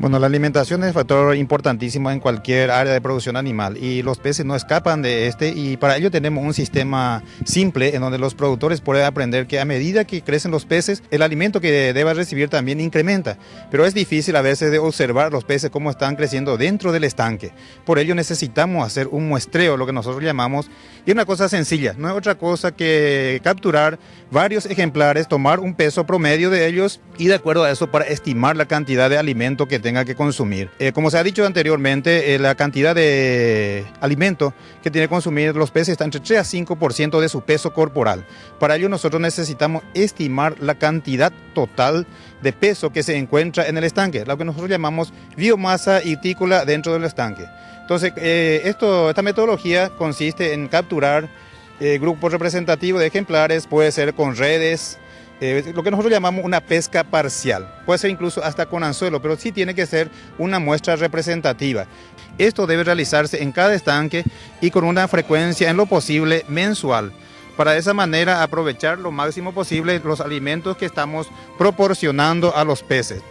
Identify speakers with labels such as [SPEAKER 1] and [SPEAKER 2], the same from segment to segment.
[SPEAKER 1] Bueno, la alimentación es un factor importantísimo en cualquier área de producción animal y los peces no escapan de este, y para ello tenemos un sistema simple en donde los productores pueden aprender que a medida que crecen los peces, el alimento que deba recibir también incrementa, pero es difícil a veces de observar los peces cómo están creciendo dentro del estanque. Por ello necesitamos hacer un muestreo, lo que nosotros llamamos, y una cosa sencilla, no es otra cosa que capturar varios ejemplares, tomar un peso promedio de ellos y de acuerdo a eso para estimar la cantidad de alimento que tenga que consumir. Como se ha dicho anteriormente, la cantidad de alimento que tiene que consumir los peces está entre 3 a 5% de su peso corporal. Para ello nosotros necesitamos estimar la cantidad total de peso que se encuentra en el estanque, lo que nosotros llamamos biomasa hídrica dentro del estanque. Entonces, esta metodología consiste en capturar grupos representativos de ejemplares, puede ser con redes, lo que nosotros llamamos una pesca parcial, puede ser incluso hasta con anzuelo, pero sí tiene que ser una muestra representativa. Esto debe realizarse en cada estanque y con una frecuencia en lo posible mensual, para de esa manera aprovechar lo máximo posible los alimentos que estamos proporcionando a los peces.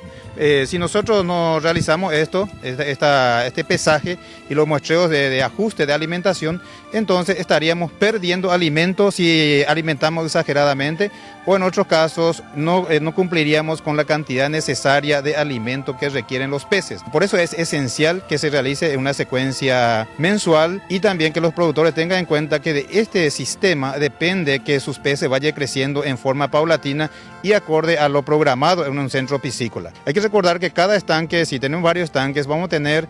[SPEAKER 1] Si nosotros no realizamos este pesaje y los muestreos de ajuste de alimentación, entonces estaríamos perdiendo alimentos si alimentamos exageradamente, o en otros casos no cumpliríamos con la cantidad necesaria de alimento que requieren los peces. Por eso es esencial que se realice una secuencia mensual y también que los productores tengan en cuenta que de este sistema depende que sus peces vayan creciendo en forma paulatina y acorde a lo programado en un centro piscícola. Hay que recordar que cada estanque, si tenemos varios estanques, vamos a tener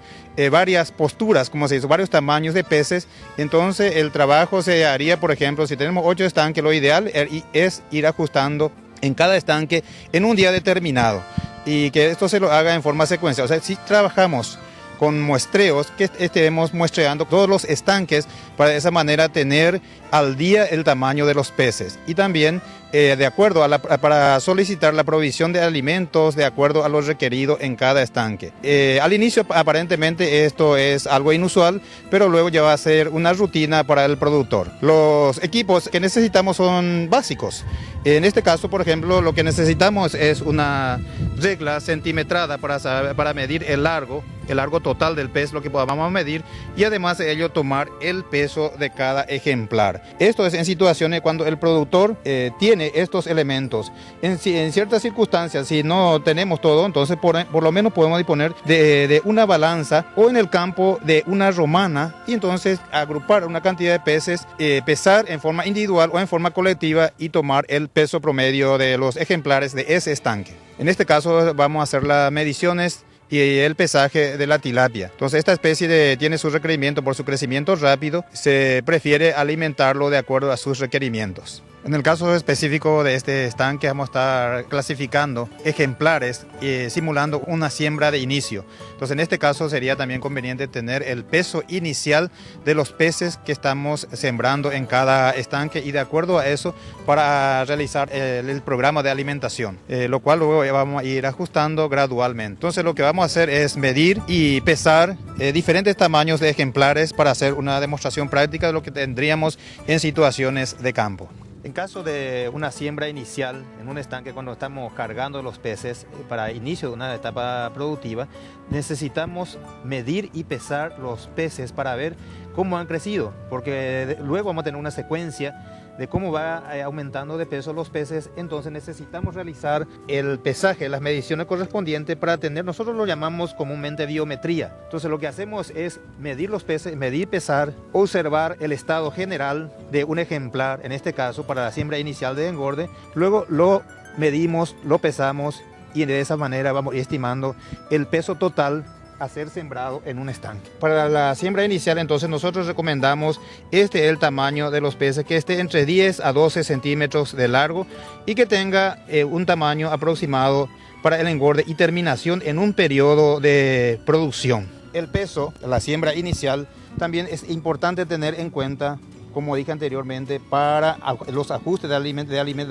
[SPEAKER 1] varias posturas, como se dice, varios tamaños de peces. Entonces el trabajo se haría, por ejemplo, si tenemos 8 estanques, lo ideal es ir ajustando en cada estanque en un día determinado y que esto se lo haga en forma secuencial. O sea, si trabajamos con muestreos, que estemos muestreando todos los estanques para de esa manera tener al día el tamaño de los peces y también de acuerdo para solicitar la provisión de alimentos de acuerdo a lo requerido en cada estanque. Al inicio aparentemente esto es algo inusual, pero luego ya va a ser una rutina para el productor. Los equipos que necesitamos son básicos. En este caso, por ejemplo, lo que necesitamos es una regla centimetrada para medir el largo total del pez, lo que podamos medir, y además de ello tomar el peso de cada ejemplar. Esto es en situaciones cuando el productor tiene estos elementos. En ciertas circunstancias, si no tenemos todo, entonces por lo menos podemos disponer de una balanza o en el campo de una romana y entonces agrupar una cantidad de peces, pesar en forma individual o en forma colectiva y tomar el peso promedio de los ejemplares de ese estanque. En este caso vamos a hacer las mediciones y el pesaje de la tilapia. Entonces esta especie tiene su requerimiento por su crecimiento rápido, se prefiere alimentarlo de acuerdo a sus requerimientos. En el caso específico de este estanque vamos a estar clasificando ejemplares simulando una siembra de inicio. Entonces en este caso sería también conveniente tener el peso inicial de los peces que estamos sembrando en cada estanque y de acuerdo a eso para realizar el programa de alimentación, lo cual luego vamos a ir ajustando gradualmente. Entonces lo que vamos a hacer es medir y pesar diferentes tamaños de ejemplares para hacer una demostración práctica de lo que tendríamos en situaciones de campo. En caso de una siembra inicial en un estanque, cuando estamos cargando los peces para inicio de una etapa productiva, necesitamos medir y pesar los peces para ver cómo han crecido, porque luego vamos a tener una secuencia de cómo va aumentando de peso los peces. Entonces necesitamos realizar el pesaje, las mediciones correspondientes para tener, nosotros lo llamamos comúnmente biometría. Entonces lo que hacemos es medir los peces, medir, pesar, observar el estado general de un ejemplar, en este caso para la siembra inicial de engorde, luego lo medimos, lo pesamos y de esa manera vamos estimando el peso total a ser sembrado en un estanque. Para la siembra inicial entonces nosotros recomendamos el tamaño de los peces que esté entre 10 a 12 centímetros de largo y que tenga un tamaño aproximado para el engorde y terminación en un periodo de producción. El peso, la siembra inicial, también es importante tener en cuenta, como dije anteriormente, para los ajustes de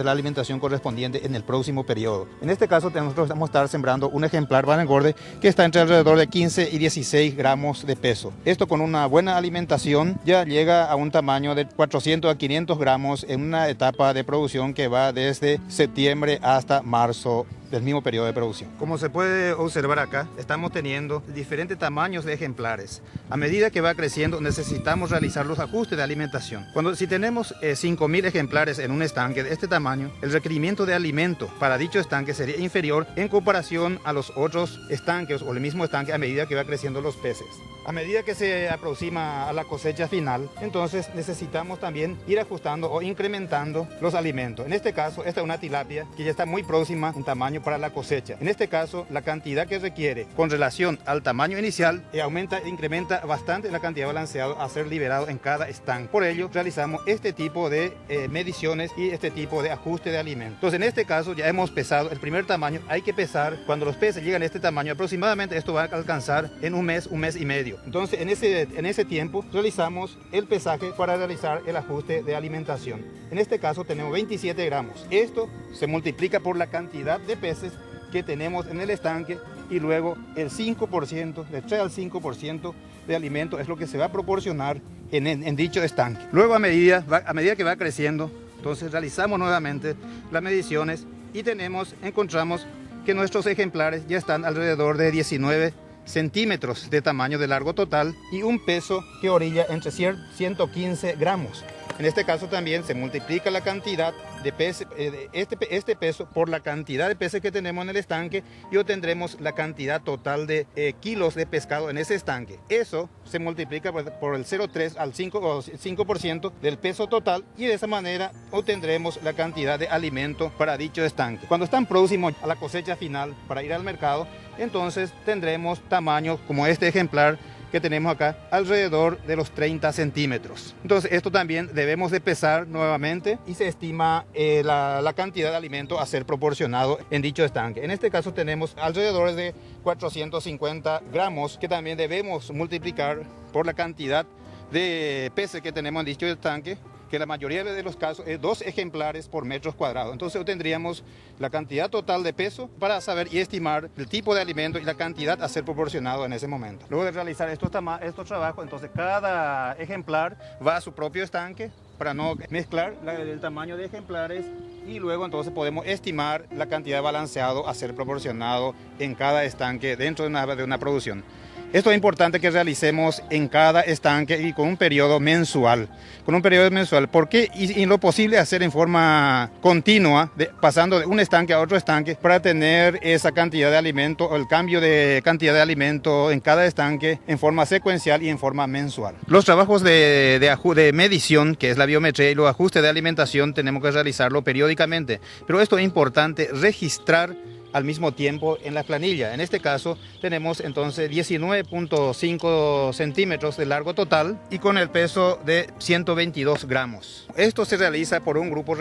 [SPEAKER 1] la alimentación correspondiente en el próximo periodo. En este caso nosotros vamos a estar sembrando un ejemplar para engorde que está entre alrededor de 15 y 16 gramos de peso. Esto con una buena alimentación ya llega a un tamaño de 400 a 500 gramos en una etapa de producción que va desde septiembre hasta marzo del mismo periodo de producción. Como se puede observar acá, estamos teniendo diferentes tamaños de ejemplares. A medida que va creciendo necesitamos realizar los ajustes de alimentación. Si tenemos 5.000 ejemplares en un estanque de este tamaño, el requerimiento de alimento para dicho estanque sería inferior en comparación a los otros estanques o el mismo estanque a medida que va creciendo los peces. A medida que se aproxima a la cosecha final, entonces necesitamos también ir ajustando o incrementando los alimentos. En este caso, esta es una tilapia que ya está muy próxima en tamaño para la cosecha. En este caso, la cantidad que requiere con relación al tamaño inicial incrementa bastante la cantidad de balanceado a ser liberado en cada estanque. Por ello, realizamos este tipo de mediciones y este tipo de ajuste de alimentos. Entonces, en este caso, ya hemos pesado el primer tamaño. Hay que pesar cuando los peces llegan a este tamaño. Aproximadamente esto va a alcanzar en un mes y medio. Entonces, en ese tiempo realizamos el pesaje para realizar el ajuste de alimentación. En este caso tenemos 27 gramos. Esto se multiplica por la cantidad de peces que tenemos en el estanque y luego el 5%, de 3 al 5% de alimento es lo que se va a proporcionar en dicho estanque. Luego a medida que va creciendo, entonces realizamos nuevamente las mediciones y encontramos que nuestros ejemplares ya están alrededor de 19 centímetros de tamaño de largo total y un peso que orilla entre 115 gramos. En este caso también se multiplica la cantidad de peces, este peso por la cantidad de peces que tenemos en el estanque y obtendremos la cantidad total de kilos de pescado en ese estanque. Eso se multiplica por el 0,3 al 5% del peso total y de esa manera obtendremos la cantidad de alimento para dicho estanque. Cuando están próximos a la cosecha final para ir al mercado, entonces tendremos tamaños como este ejemplar que tenemos acá, alrededor de los 30 centímetros. Entonces esto también debemos de pesar nuevamente y se estima la cantidad de alimento a ser proporcionado en dicho estanque. En este caso tenemos alrededor de 450 gramos que también debemos multiplicar por la cantidad de peces que tenemos en dicho estanque, que la mayoría de los casos es 2 ejemplares por metros cuadrados. Entonces obtendríamos la cantidad total de peso para saber y estimar el tipo de alimento y la cantidad a ser proporcionado en ese momento. Luego de realizar estos trabajos, entonces cada ejemplar va a su propio estanque para no mezclar el tamaño de ejemplares y luego entonces podemos estimar la cantidad de balanceado a ser proporcionado en cada estanque dentro de una producción. Esto es importante que realicemos en cada estanque y con un periodo mensual. ¿Por qué? Y lo posible hacer en forma continua, pasando de un estanque a otro estanque para tener esa cantidad de alimento o el cambio de cantidad de alimento en cada estanque en forma secuencial y en forma mensual. Los trabajos de medición, que es la biometría y los ajustes de alimentación, tenemos que realizarlo periódicamente. Pero esto es importante registrar al mismo tiempo en la planilla. En este caso tenemos entonces 19.5 centímetros de largo total y con el peso de 122 gramos. Esto se realiza por un grupo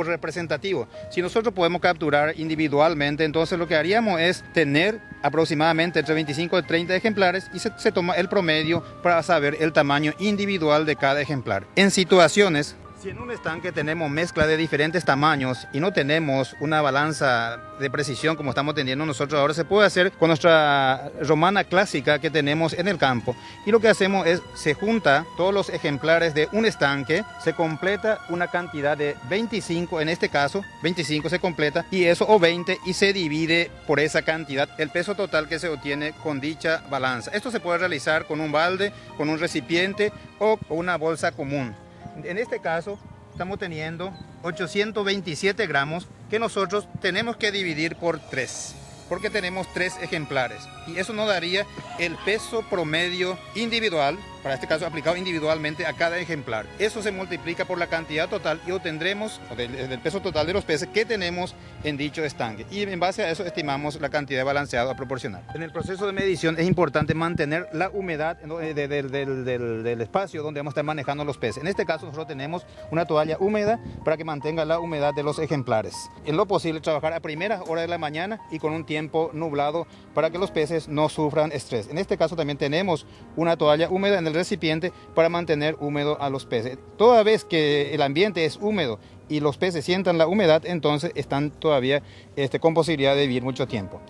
[SPEAKER 1] representativo. Si nosotros podemos capturar individualmente, entonces lo que haríamos es tener aproximadamente entre 25 y 30 ejemplares y se toma el promedio para saber el tamaño individual de cada ejemplar. En situaciones, si en un estanque tenemos mezcla de diferentes tamaños y no tenemos una balanza de precisión como estamos teniendo nosotros ahora, se puede hacer con nuestra romana clásica que tenemos en el campo. Y lo que hacemos es, se junta todos los ejemplares de un estanque, se completa una cantidad de 25, en este caso, 25 se completa, y eso o 20, y se divide por esa cantidad el peso total que se obtiene con dicha balanza. Esto se puede realizar con un balde, con un recipiente o una bolsa común. En este caso estamos teniendo 827 gramos que nosotros tenemos que dividir por 3, porque tenemos 3 ejemplares y eso nos daría el peso promedio individual, para este caso aplicado individualmente a cada ejemplar. Eso se multiplica por la cantidad total y obtendremos el peso total de los peces que tenemos en dicho estanque. Y en base a eso estimamos la cantidad de balanceado a proporcionar. En el proceso de medición es importante mantener la humedad del espacio donde vamos a estar manejando los peces. En este caso nosotros tenemos una toalla húmeda para que mantenga la humedad de los ejemplares. En lo posible trabajar a primeras horas de la mañana y con un tiempo nublado para que los peces no sufran estrés. En este caso también tenemos una toalla húmeda en el recipiente para mantener húmedo a los peces. Toda vez que el ambiente es húmedo y los peces sientan la humedad, entonces están todavía con posibilidad de vivir mucho tiempo.